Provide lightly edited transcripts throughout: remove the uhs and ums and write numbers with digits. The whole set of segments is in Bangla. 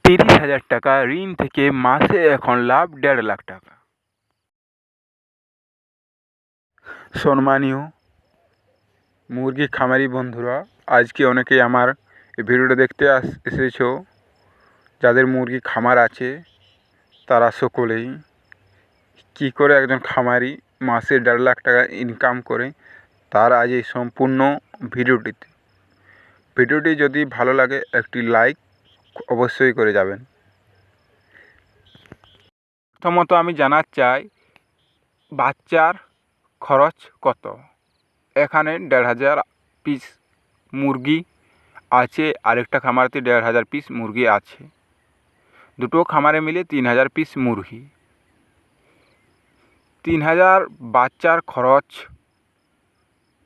30,000 টাকা ঋণ থেকে মাসে এখন লাভ 1.5 লাখ টাকা। সম্মানীয় মুরগি খামারি বন্ধুরা, আজকে অনেকেই আমার এই ভিডিওটা দেখতে এসেছো। যাদের মুরগি খামার আছে তারা সকলেই কী করে একজন খামারি মাসে 1.5 লাখ টাকা ইনকাম করে, তার আজ এই সম্পূর্ণ ভিডিওটি যদি ভালো লাগে একটি লাইক অবশ্যই করে যাবেন। প্রথমত আমি জানাতে চাই বাচ্চার খরচ কত। এখানে 1,500 পিস মুরগি আছে, আরেকটা খামারেতে 1,500 পিস মুরগি আছে, দুটো খামারে মিলে 3,000 পিস মুরগি। 3,000 বাচ্চার খরচ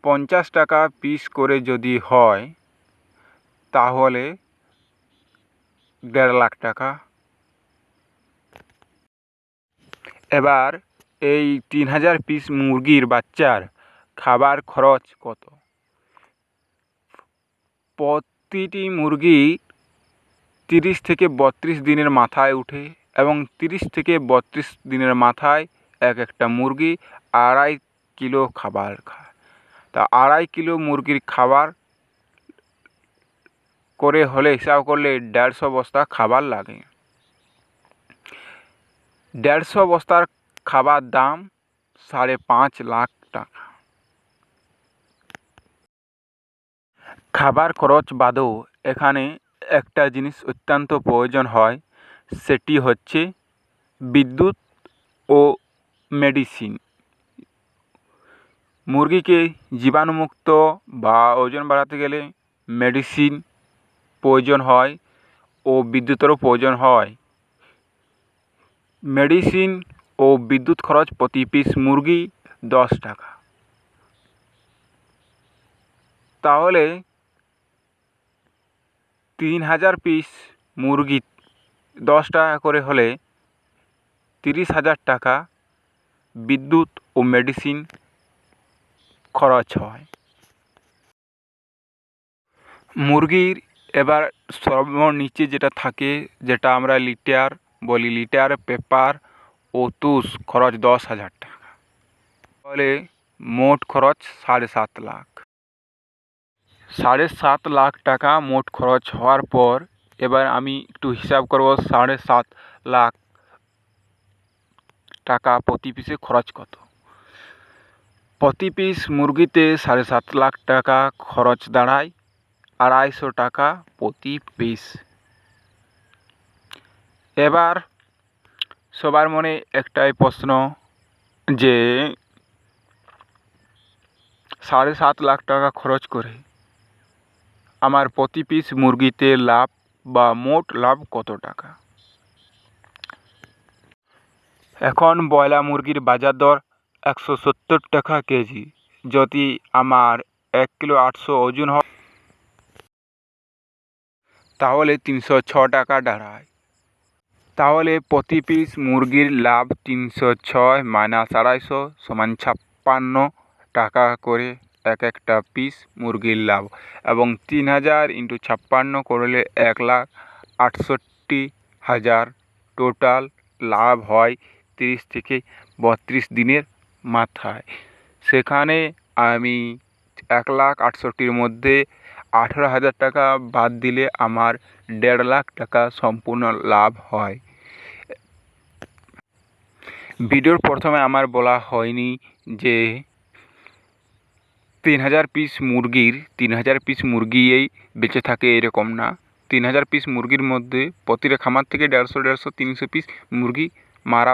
50 টাকা পিস করে যদি হয় তাহলে 1.5 লাখ টাকা। এবার এই 3,000 পিস মুরগির বাচ্চার খাবার খরচ কত। প্রতিটি মুরগি 30 থেকে 32 দিনের মাথায় উঠে এবং 30 থেকে 32 দিনের মাথায় একটা মুরগি 2.5 কিলো খাবার খায়। তা 2.5 কিলো মুরগির খাবার করে হলে হিসাব করলে 150 বস্তা খাবার লাগে। 150 বস্তার খাবার দাম 5.5 লাখ টাকা। খাবার খরচ বাদেও এখানে একটা জিনিস অত্যন্ত প্রয়োজন হয়, সেটি হচ্ছে বিদ্যুৎ ও মেডিসিন। মুরগিকে জীবাণুমুক্ত বা ওজন বাড়াতে গেলে মেডিসিন প্রয়োজন হয় ও বিদ্যুতেরও প্রয়োজন হয়। মেডিসিন ও বিদ্যুৎ খরচ প্রতি পিস মুরগি 10 টাকা। তাহলে 3,000 পিস মুরগি 10 টাকা করে হলে 30,000 টাকা বিদ্যুৎ ও মেডিসিন খরচ হয়। মুরগির এবার সর্বনিচে যেটা থাকে, যেটা আমরা লিটার বলি, লিটার, পেপার ও তুষ খরচ 10,000 টাকা। তাহলে মোট খরচ 7.5 লাখ। 7.5 লাখ টাকা মোট খরচ হওয়ার পর এবার আমি একটু হিসাব করব 7.5 লাখ টাকা প্রতি পিসে খরচ কত। প্রতি পিস মুরগিতে 7.5 লাখ টাকা খরচ দাঁড়ায় 250 টাকা প্রতি পিস। এবার সবার মনে একটাই প্রশ্ন যে 7.5 লাখ টাকা খরচ করে আমার প্রতি পিস মুরগিতে লাভ বা মোট লাভ কত টাকা। এখন ব্রয়লার মুরগির বাজার দর 170 টাকা কেজি। যদি আমার 1 কিলো 800 ওজন হয় তাহলে 306 টাকা দাঁড়ায়। তাহলে প্রতি পিস মুরগির লাভ 306 মাইনাস 250 সমান 56 টাকা করে একটা পিস মুরগির লাভ, এবং 3,000 ইন্টু 56 করলে 1,68,000 টোটাল লাভ হয় 30 থেকে 32 দিনের মাথায়। সেখানে আমি 1,68,000 মধ্যে 18,000 টাকা বাদ দিলে আমার 1.5 লাখ টাকা সম্পূর্ণ লাভ হয়। ভিডিওর প্রথমে আমার বলা হয়নি যে 3,000 পিস মুরগিই বেঁচে থাকে, এরকম না। 3,000 পিস মুরগির মধ্যে প্রতিটা খামার থেকে 150, 300 পিস মুরগি মারা